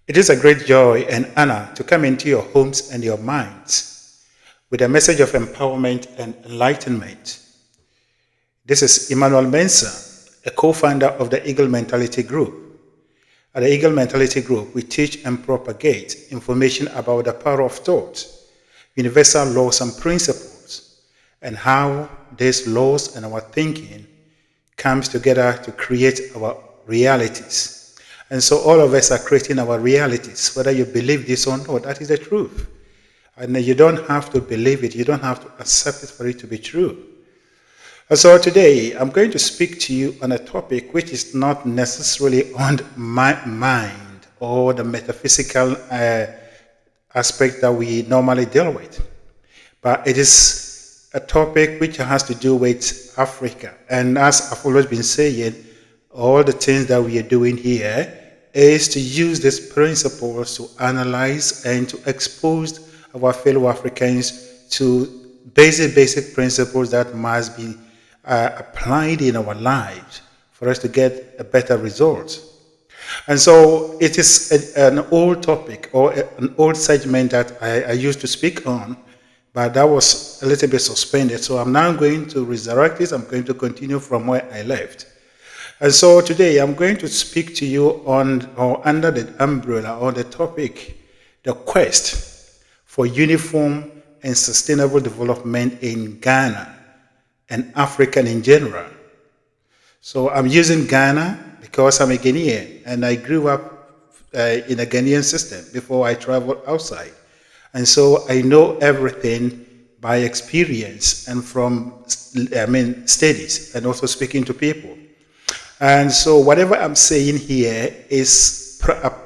It is a great joy and honor to come into your homes and your minds with a message of empowerment and enlightenment. This is Emmanuel Mensah, a co-founder of the Eagle Mentality Group. At the Eagle Mentality Group, we teach and propagate information about the power of thought, universal laws and principles, and how these laws and our thinking comes together to create our realities. And so all of us are creating our realities, whether you believe this or not. That is the truth. And you don't have to believe it. You don't have to accept it for it to be true. And so today, I'm going to speak to you on a topic which is not necessarily on my mind or the metaphysical aspect that we normally deal with. But it is a topic which has to do with Africa. And as I've always been saying, all the things that we are doing here is to use these principles to analyze and to expose our fellow Africans to basic principles that must be applied in our lives for us to get a better result. And so it is an old topic or an old segment that I used to speak on, but that was a little bit suspended. So I'm now going to resurrect it. I'm going to continue from where I left. And so today I'm going to speak to you on or under the umbrella or the topic, the quest for uniform and sustainable development in Ghana and Africa in general. So I'm using Ghana because I'm a Ghanaian and I grew up in a Ghanaian system before I traveled outside. And so I know everything by experience and from studies and also speaking to people. And so whatever I'm saying here is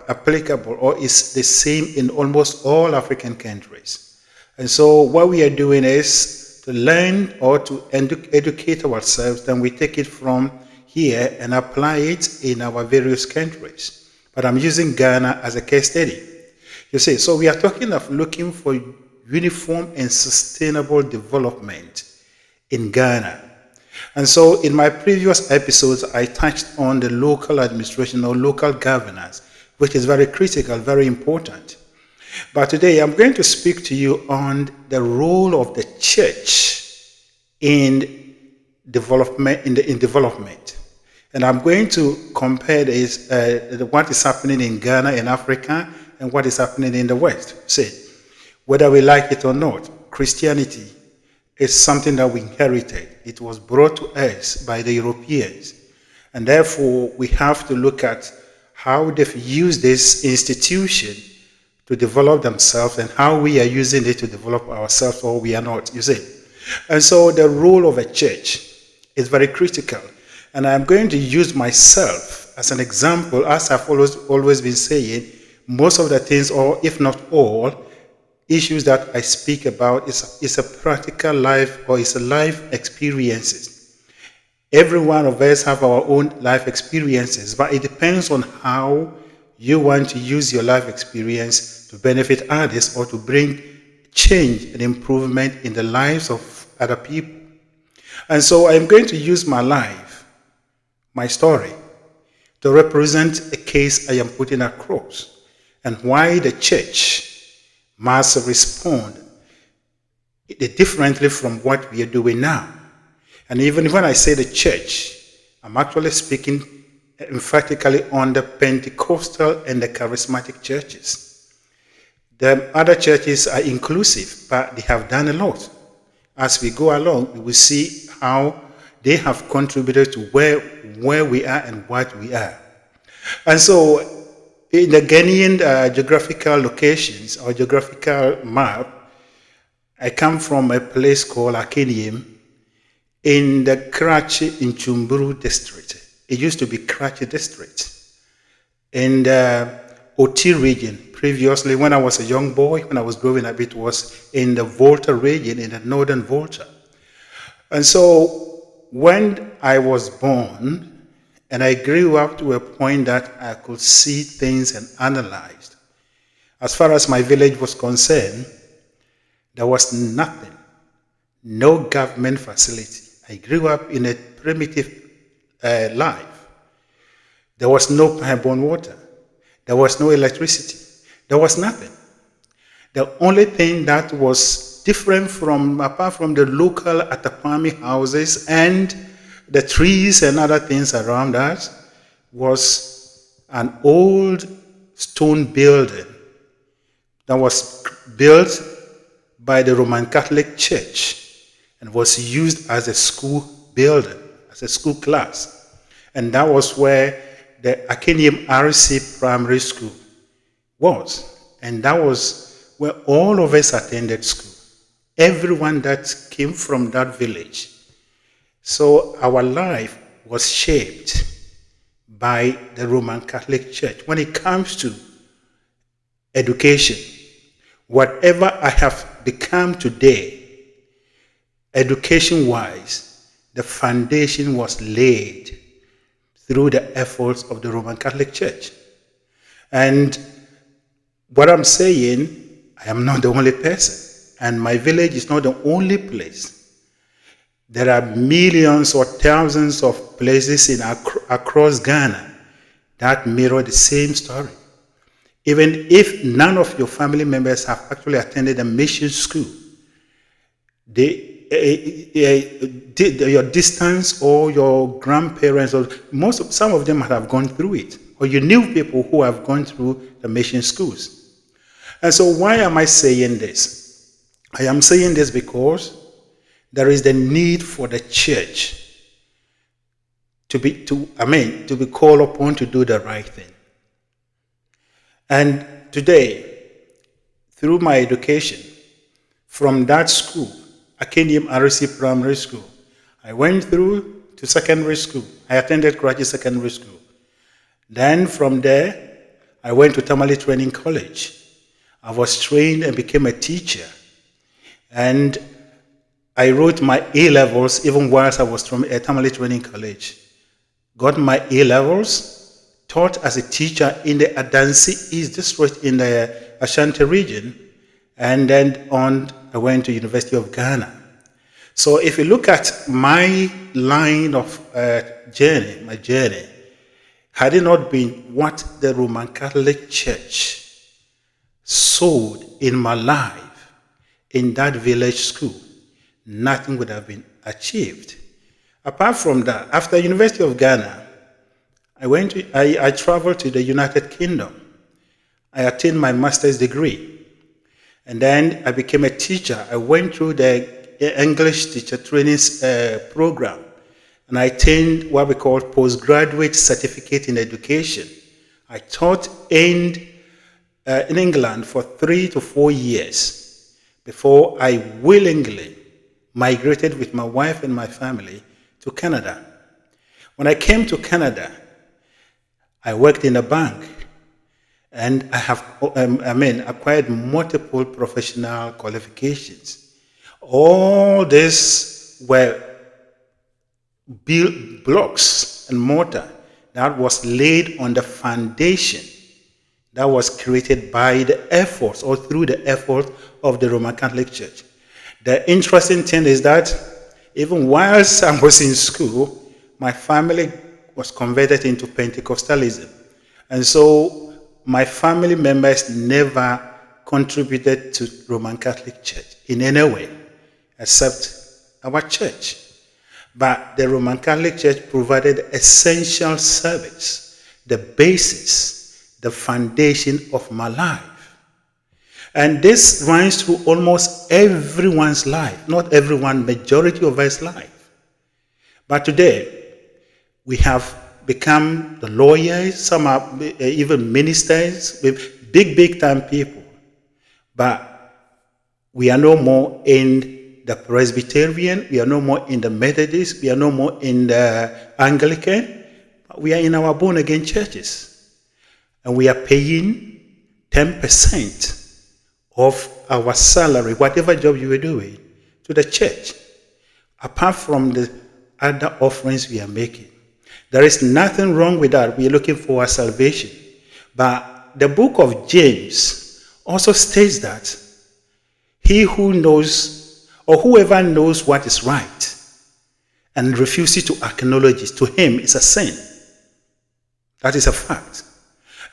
applicable or is the same in almost all African countries. And so what we are doing is to learn or to educate ourselves, then we take it from here and apply it in our various countries. But I'm using Ghana as a case study. You see, so we are talking of looking for uniform and sustainable development in Ghana. And so in my previous episodes, I touched on the local administration or local governance, which is very critical, very important. But today I'm going to speak to you on the role of the church in development. In development. And I'm going to compare this, what is happening in Ghana and Africa and what is happening in the West. See, whether we like it or not, Christianity is something that we inherited. It was brought to us by the Europeans. And therefore, we have to look at how they've used this institution to develop themselves and how we are using it to develop ourselves or we are not, you see. And so the role of a church is very critical. And I'm going to use myself as an example. As I've always been saying, most of the things, or if not all, issues that I speak about is a practical life or is a life experiences. Every one of us have our own life experiences, but it depends on how you want to use your life experience to benefit others or to bring change and improvement in the lives of other people. And so I'm going to use my life, my story, to represent a case I am putting across and why the church must respond differently from what we are doing now. And even when I say the church, I'm actually speaking emphatically on the Pentecostal and the charismatic churches. The other churches are inclusive, but they have done a lot. As we go along, we will see how they have contributed to where we are and what we are. And so in the Ghanaian geographical locations or geographical map, I come from a place called Akenyim in the Karachi in Chumburu district. It used to be Karachi district. In the Oti region, previously when I was a young boy, when I was growing up, it was in the Volta region, in the northern Volta. And so when I was born, and I grew up to a point that I could see things and analyze. As far as my village was concerned, there was nothing, no government facility. I grew up in a primitive life. There was no pipe-borne water. There was no electricity. There was nothing. The only thing that was different apart from the local Atapami houses and the trees and other things around us, was an old stone building that was built by the Roman Catholic Church and was used as a school building, as a school class. And that was where the Akenyem RC Primary School was. And that was where all of us attended school. Everyone that came from that village. So our life was shaped by the Roman Catholic Church. When it comes to education, whatever I have become today, education-wise, the foundation was laid through the efforts of the Roman Catholic Church. And what I'm saying, I am not the only person, and my village is not the only place. There are millions or thousands of places across Ghana that mirror the same story. Even if none of your family members have actually attended a mission school, your distance or your grandparents, or some of them have gone through it, or you knew people who have gone through the mission schools. And so why am I saying this? I am saying this because there is the need for the church to be called upon to do the right thing. And today, through my education, from that school, Akenyem RC Primary School, I went through to secondary school. I attended graduate secondary school. Then from there, I went to Tamale Training College. I was trained and became a teacher. And I wrote my A-levels even whilst I was from Tamale Training College. Got my A-levels, taught as a teacher in the Adansi East District in the Ashanti region, and then I went to University of Ghana. So if you look at my line of my journey, had it not been what the Roman Catholic Church sowed in my life in that village school, nothing would have been achieved. Apart from that, after University of Ghana, I traveled to the United Kingdom. I attained my master's degree. And then I became a teacher. I went through the English teacher training program. And I attained what we call postgraduate certificate in education. I taught in England for 3 to 4 years before I willingly migrated with my wife and my family to Canada. When I came to Canada, I worked in a bank, and I have acquired multiple professional qualifications. All this were built blocks and mortar that was laid on the foundation that was created by the efforts or through the effort of the Roman Catholic Church. The interesting thing is that even whilst I was in school, my family was converted into Pentecostalism. And so my family members never contributed to Roman Catholic Church in any way, except our church. But the Roman Catholic Church provided essential service, the basis, the foundation of my life. And this runs through almost everyone's life, not everyone, majority of us life. But today, we have become the lawyers, some are even ministers, with big time people. But we are no more in the Presbyterian, we are no more in the Methodist, we are no more in the Anglican, but we are in our born-again churches. And we are paying 10% of our salary, whatever job you are doing, to the church, apart from the other offerings we are making. There is nothing wrong with that. We are looking for our salvation. But the book of James also states that he who knows, or whoever knows what is right and refuses to acknowledge it, to him is a sin. That is a fact.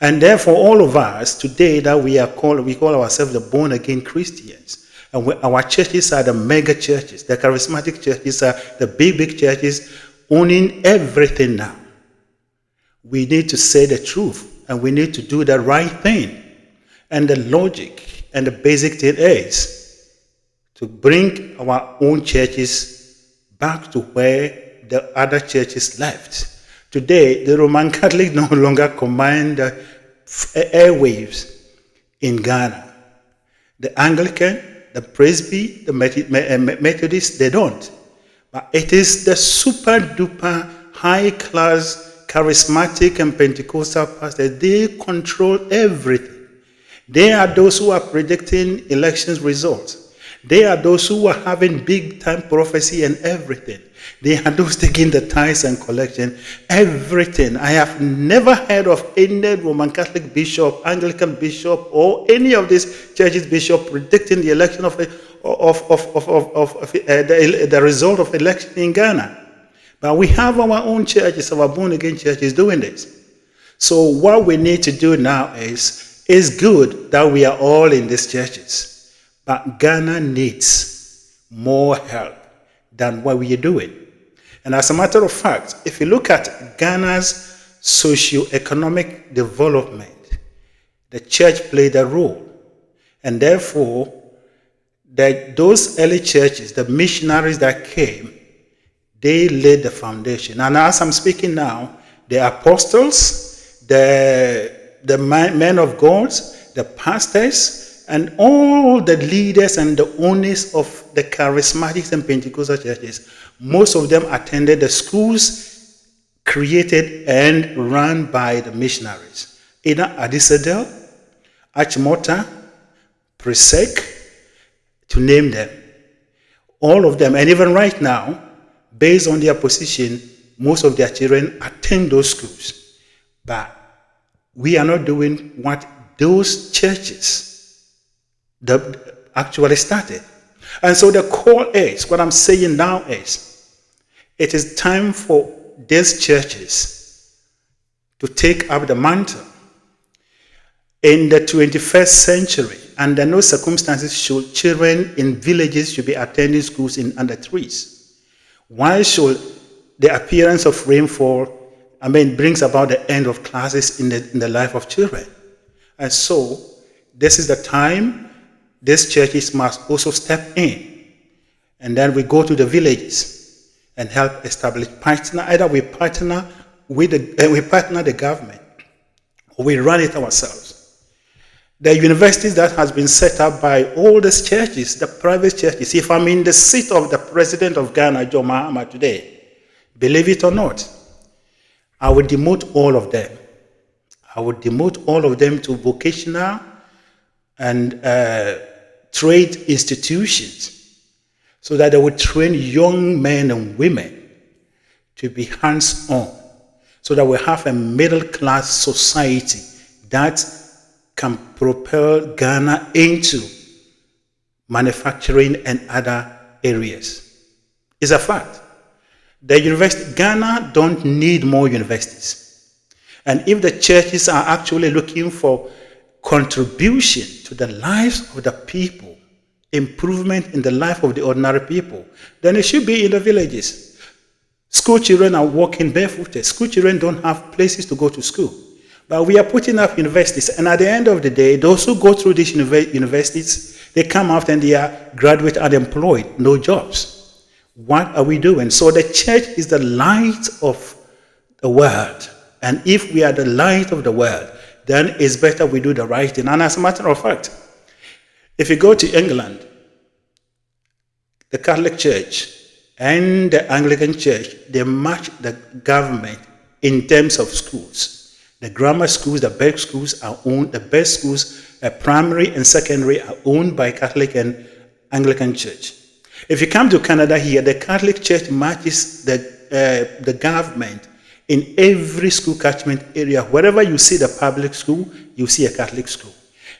And therefore, all of us today that we call ourselves the born again Christians. And our churches are the mega churches. The charismatic churches are the big churches owning everything now. We need to say the truth and we need to do the right thing. And the logic and the basic thing is to bring our own churches back to where the other churches left. Today, the Roman Catholic no longer command the airwaves in Ghana. The Anglican, the Presby, the Methodist, they don't. But it is the super duper high class charismatic and Pentecostal pastors. They control everything. They are those who are predicting elections results. They are those who are having big time prophecy and everything. They are those taking the tithes and collection, everything. I have never heard of any Roman Catholic bishop, Anglican bishop, or any of these churches bishop predicting the election of the result of election in Ghana. But we have our own churches, our born again churches doing this. So what we need to do now is, it's good that we are all in these churches, but Ghana needs more help than what we are doing. And as a matter of fact, if you look at Ghana's socio-economic development, the church played a role. And therefore, those early churches, the missionaries that came, they laid the foundation. And as I'm speaking now, the apostles, the men of God, the pastors, and all the leaders and the owners of the charismatic and Pentecostal churches, most of them attended the schools created and run by the missionaries. Either Adisadel, Achimota, Presec, to name them. All of them, and even right now, based on their position, most of their children attend those schools. But we are not doing what those churches that actually started. And so the call is, what I'm saying now is, it is time for these churches to take up the mantle. In the 21st century, under no circumstances should children in villages should be attending schools in under trees. Why should the appearance of rainfall, brings about the end of classes in the life of children? And so, this is the time these churches must also step in. And then we go to the villages and help establish partner. Either we partner with the government, or we run it ourselves. The universities that has been set up by all these churches, the private churches. If I'm in the seat of the president of Ghana, John Mahama, today, believe it or not, I would demote all of them. I would demote all of them to vocational and trade institutions so that they would train young men and women to be hands-on, so that we have a middle-class society that can propel Ghana into manufacturing and other areas. It's a fact. Ghana don't need more universities. And if the churches are actually looking for contribution to the lives of the people, improvement in the life of the ordinary people, then it should be in the villages. School children are walking barefooted. School children don't have places to go to school. But we are putting up universities, and at the end of the day, those who go through these universities, they come out and they are graduate unemployed, no jobs. What are we doing? So the church is the light of the world. And if we are the light of the world, then it's better we do the right thing. And as a matter of fact, if you go to England, the Catholic Church and the Anglican Church, they match the government in terms of schools. The grammar schools, the best schools are owned, the best schools, primary and secondary, are owned by Catholic and Anglican Church. If you come to Canada here, the Catholic Church matches the government in every school catchment area. Wherever you see the public school, you see a Catholic school.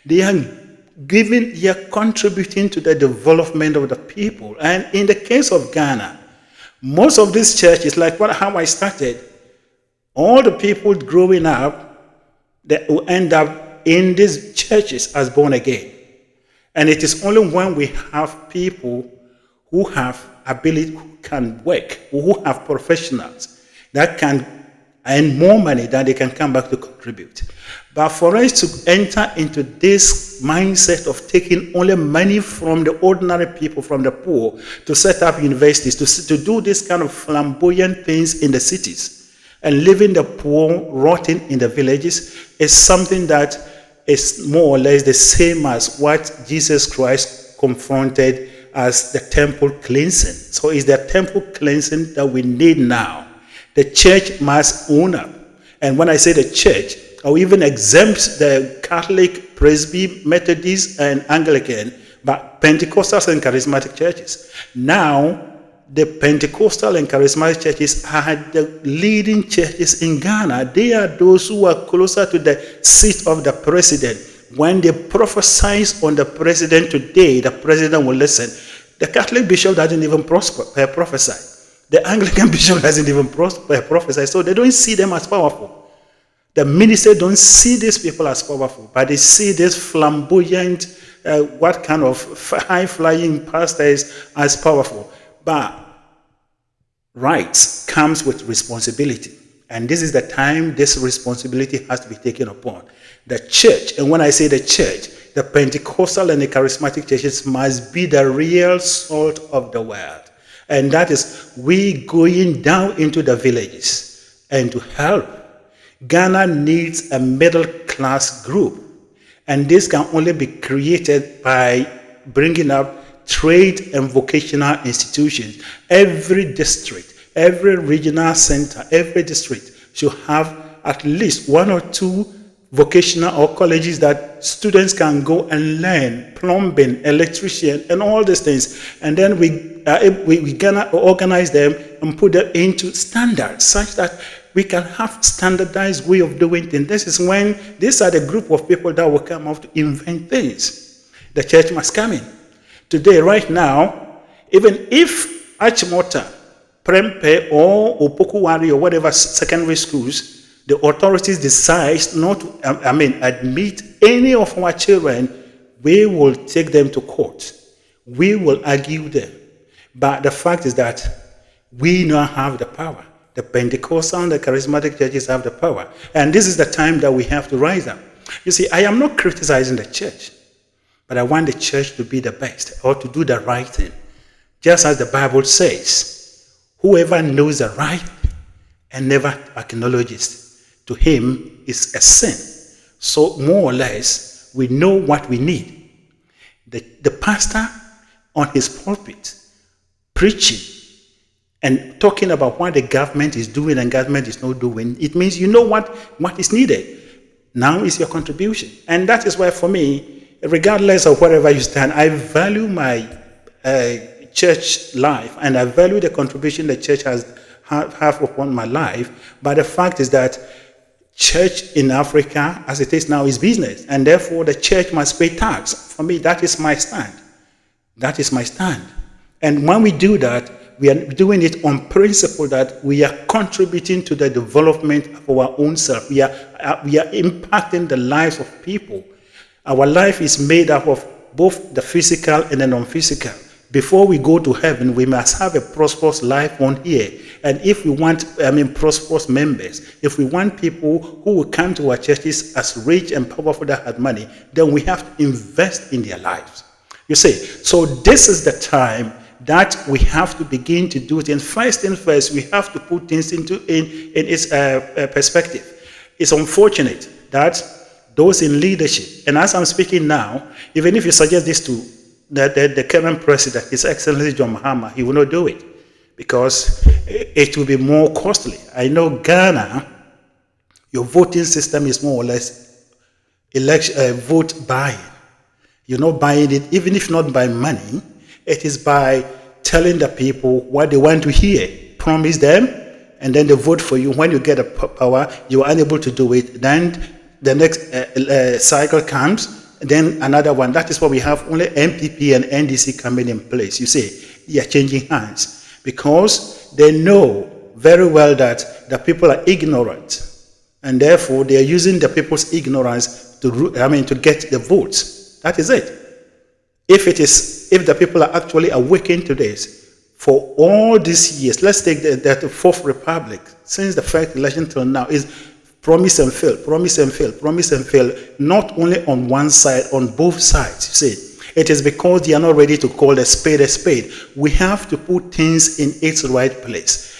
They are contributing to the development of the people. And in the case of Ghana, most of these churches, like how I started, all the people growing up that will end up in these churches as born again. And it is only when we have people who have ability, who can work, who have professionals that can earn more money than they can come back to contribute. But for us to enter into this mindset of taking only money from the ordinary people, from the poor, to set up universities, to do this kind of flamboyant things in the cities, and leaving the poor rotting in the villages, is something that is more or less the same as what Jesus Christ confronted as the temple cleansing. So it's the temple cleansing that we need now. The church must own up. And when I say the church, or even exempt the Catholic, Presby, Methodist, and Anglican, but Pentecostals and charismatic churches. Now, the Pentecostal and charismatic churches are the leading churches in Ghana. They are those who are closer to the seat of the president. When they prophesy on the president today, the president will listen. The Catholic bishop doesn't even prophesy. The Anglican bishop doesn't even prophesy. So they don't see them as powerful. The ministers don't see these people as powerful, but they see this flamboyant, what kind of high-flying pastors as powerful. But rights comes with responsibility. And this is the time this responsibility has to be taken upon. The church, and when I say the church, the Pentecostal and the charismatic churches must be the real salt of the world. And that is we going down into the villages and to help. Ghana needs a middle class group. And this can only be created by bringing up trade and vocational institutions. Every district, every regional center, every district should have at least one or two vocational or colleges that students can go and learn plumbing, electrician, and all these things. And then we gonna organize them and put them into standards such that we can have standardized way of doing things. This is when these are the group of people that will come out to invent things. The church must come in. Today, right now, even if Achimota, Prempe, or Opokuwari, or whatever secondary schools, the authorities decide not to admit any of our children, we will take them to court. We will argue them. But the fact is that we now have the power. The Pentecostal and the charismatic churches have the power. And this is the time that we have to rise up. You see, I am not criticizing the church, but I want the church to be the best or to do the right thing. Just as the Bible says, whoever knows the right and never acknowledges to him is a sin. So more or less, we know what we need. The pastor on his pulpit preaching and talking about what the government is doing and government is not doing, it means you know what is needed. Now is your contribution. And that is why for me, regardless of wherever you stand, I value my church life and I value the contribution the church has have upon my life. But the fact is that church in Africa, as it is now, is business. And therefore, the church must pay tax. For me, that is my stand. That is my stand. And when we do that, we are doing it on principle that we are contributing to the development of our own self. We are impacting the lives of people. Our life is made up of both the physical and the non-physical. Before we go to heaven, we must have a prosperous life on here. And if we want, prosperous members, if we want people who will come to our churches as rich and powerful that have money, then we have to invest in their lives. You see, so this is the time that we have to begin to do things. First thing first, we have to put things in its perspective. It's unfortunate that those in leadership, and as I'm speaking now, even if you suggest this to the current president, His Excellency John Mahama, he will not do it because it will be more costly. I know Ghana, your voting system is more or less vote buying. You're not buying it, even if not by money, it is by telling the people what they want to hear. Promise them, and then they vote for you. When you get the power, you are unable to do it. Then the next cycle comes, then another one. That is why we have only MPP and NDC coming in place. You see, they are changing hands because they know very well that the people are ignorant. And therefore, they are using the people's ignorance to get the votes. That is it. If the people are actually awakened to this, for all these years, let's take the Fourth Republic, since the first election till now, is promise and fail, promise and fail, promise and fail, not only on one side, on both sides, you see. It is because they are not ready to call a spade a spade. We have to put things in its right place.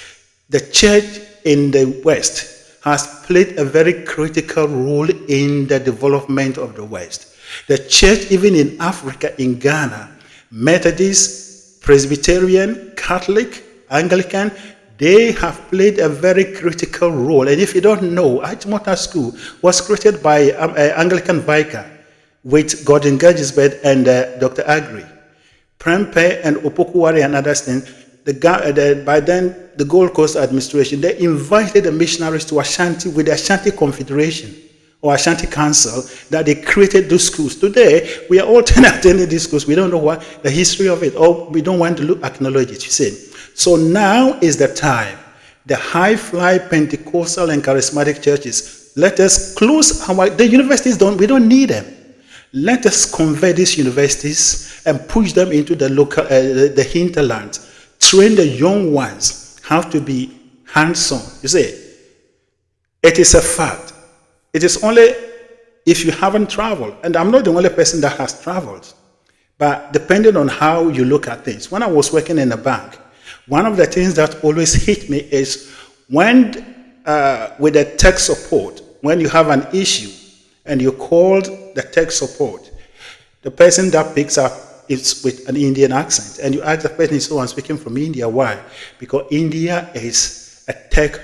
The church in the West has played a very critical role in the development of the West. The church, even in Africa, in Ghana, Methodist, Presbyterian, Catholic, Anglican, they have played a very critical role. And if you don't know, Achimota School was created by an Anglican vicar with Gordon Gagisbert and Dr. Agri. Prempe and Opokuwari and others, by then the Gold Coast administration, they invited the missionaries to Ashanti with the Ashanti Confederation or Ashanti Council, that they created those schools. Today, we are all attending these schools. We don't know what the history of it, or we don't want to acknowledge it, you see. So now is the time. The high-fly Pentecostal and charismatic churches, let us close the universities, we don't need them. Let us convert these universities and push them into the local, the hinterland. Train the young ones how to be hands-on. You see, it is a fact. It is only if you haven't traveled, and I'm not the only person that has traveled, but depending on how you look at things. When I was working in a bank, one of the things that always hit me is when, with the tech support, when you have an issue and you called the tech support, the person that picks up is with an Indian accent, and you ask the person, so I'm speaking from India. Why? Because India is a tech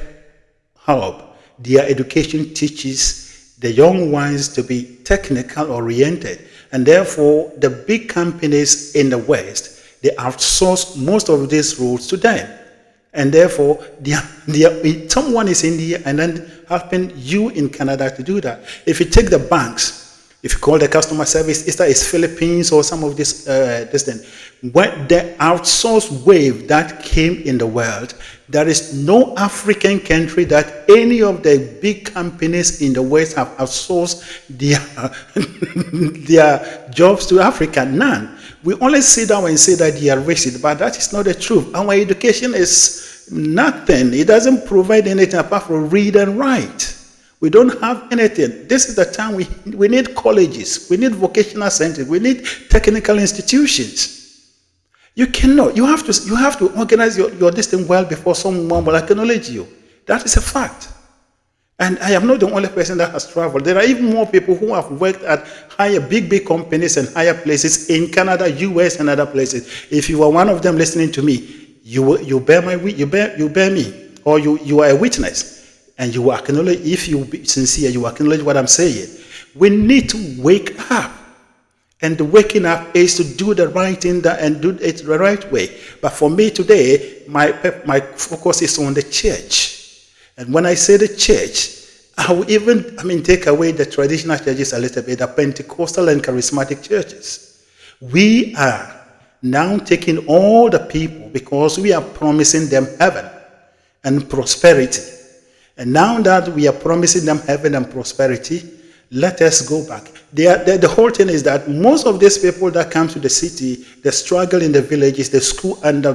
hub. Their education teaches the young ones to be technical oriented, and therefore the big companies in the West, they outsource most of these roles to them, and therefore someone is in India and then helping you in Canada to do that. If you take the banks, if you call the customer service, either it's Philippines or some of this thing. When the outsourced wave that came in the world, there is no African country that any of the big companies in the West have outsourced their jobs to Africa. None. We only sit down and say that they are racist, but that is not the truth. Our education is nothing. It doesn't provide anything apart from read and write. We don't have anything. This is the time we need colleges, we need vocational centers, we need technical institutions. You cannot. You have to organize your destiny well before someone will acknowledge you. That is a fact. And I am not the only person that has traveled. There are even more people who have worked at big companies and higher places in Canada, US, and other places. If you are one of them listening to me, you bear me, or you are a witness. And you acknowledge, if you be sincere, you acknowledge what I'm saying. We need to wake up. And the waking up is to do the right thing and do it the right way. But for me today, my focus is on the church. And when I say the church, I will even, take away the traditional churches a little bit, the Pentecostal and charismatic churches. We are now taking all the people because we are promising them heaven and prosperity. And now that we are promising them heaven and prosperity, let us go back. The whole thing is that most of these people that come to the city, they struggle in the villages, they school under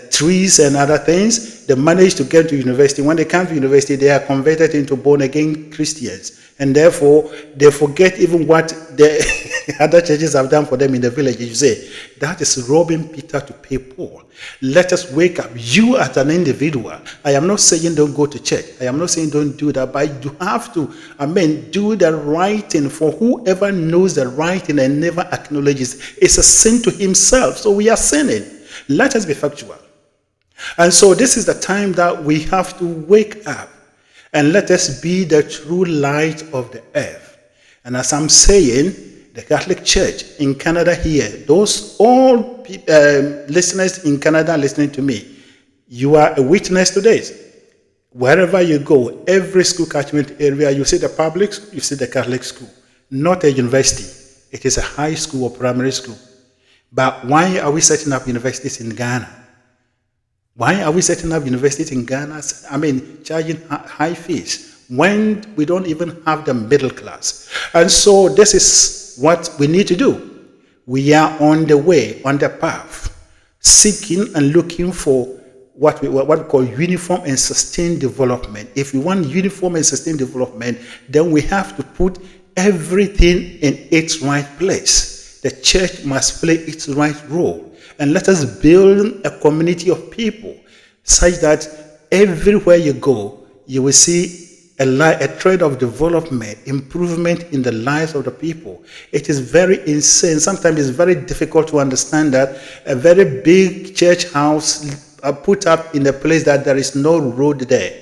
trees and other things. They manage to get to university. When they come to university, they are converted into born-again Christians. And therefore, they forget even what the other churches have done for them in the village. You say, that is robbing Peter to pay Paul. Let us wake up. You as an individual, I am not saying don't go to church. I am not saying don't do that, but you have to, do the right thing. For whoever knows the right thing and never acknowledges, it's a sin to himself. So we are sinning. Let us be factual. And so this is the time that we have to wake up. And let us be the true light of the earth. And as I'm saying, the Catholic Church in Canada here, those all listeners in Canada listening to me, you are a witness to this. Wherever you go, every school catchment area, you see the public, you see the Catholic school, not a university. It is a high school or primary school. But why are we setting up universities in Ghana? Why are we setting up universities in Ghana? Charging high fees. when we don't even have the middle class. And so this is what we need to do. We are on the way, on the path, seeking and looking for what we call uniform and sustained development. If we want uniform and sustained development, then we have to put everything in its right place. The church must play its right role. And let us build a community of people such that everywhere you go, you will see a trend of development, improvement in the lives of the people. It is very insane. Sometimes it's very difficult to understand that a very big church house put up in a place that there is no road there.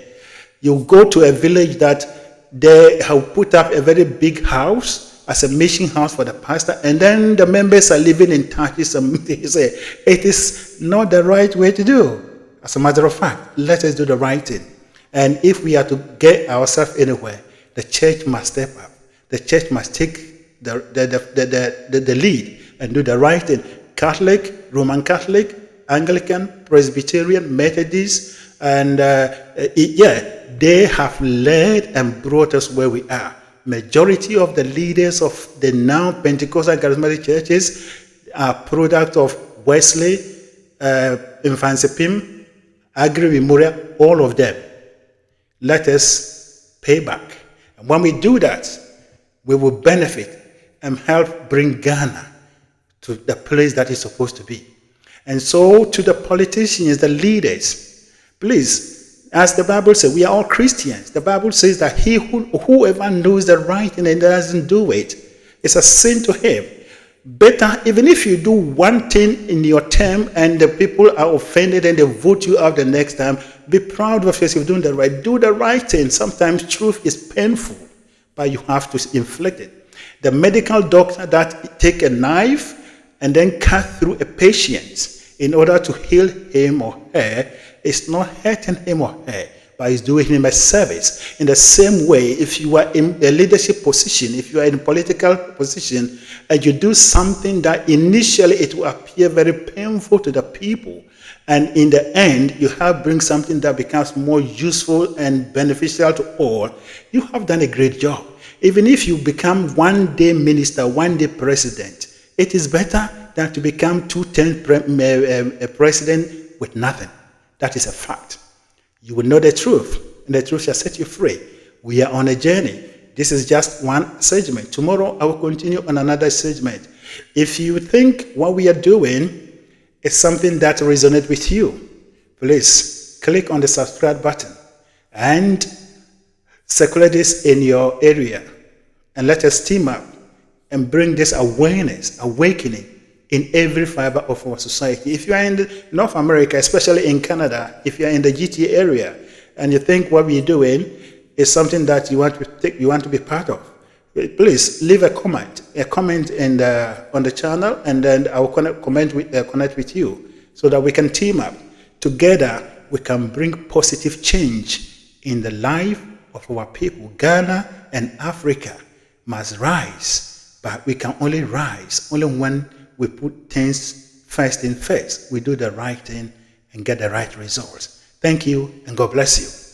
You go to a village that they have put up a very big house as a mission house for the pastor, and then the members are living in touches, and they say it is not the right way to do. As a matter of fact, let us do the right thing. And if we are to get ourselves anywhere, the church must step up. The church must take the lead and do the right thing. Catholic, Roman Catholic, Anglican, Presbyterian, Methodist, and they have led and brought us where we are. Majority of the leaders of the now Pentecostal and Charismatic churches are product of Wesley, Infancy Pim, Agri Memorial, all of them. Let us pay back. And when we do that, we will benefit and help bring Ghana to the place that it's supposed to be. And so to the politicians, the leaders, please, as the Bible says, we are all Christians. The Bible says that whoever knows the right thing and doesn't do it, it's a sin to him. Better, even if you do one thing in your term and the people are offended and they vote you out the next time, be proud of yourself doing the right. Do the right thing. Sometimes truth is painful, but you have to inflict it. The medical doctor that take a knife and then cut through a patient in order to heal him or her is not hurting him or her, but is doing him a service. In the same way, if you are in a leadership position, if you are in a political position, and you do something that initially it will appear very painful to the people, and in the end, you have bring something that becomes more useful and beneficial to all, you have done a great job. Even if you become one day minister, one day president, it is better than to become 2-term president with nothing. That is a fact. You will know the truth, and the truth shall set you free. We are on a journey. This is just one segment. Tomorrow, I will continue on another segment. If you think what we are doing is something that resonates with you, please click on the subscribe button and circulate this in your area, and let us team up and bring this awareness, awakening in every fiber of our society. If you are in North America, especially in Canada, if you are in the GTA area, and you think what we're doing is something that you want to be part of, please leave a comment on the channel, and then I will connect with you so that we can team up. Together, we can bring positive change in the life of our people. Ghana and Africa must rise, but we can only rise only when we put things first in first. We do the right thing and get the right results. Thank you, and God bless you.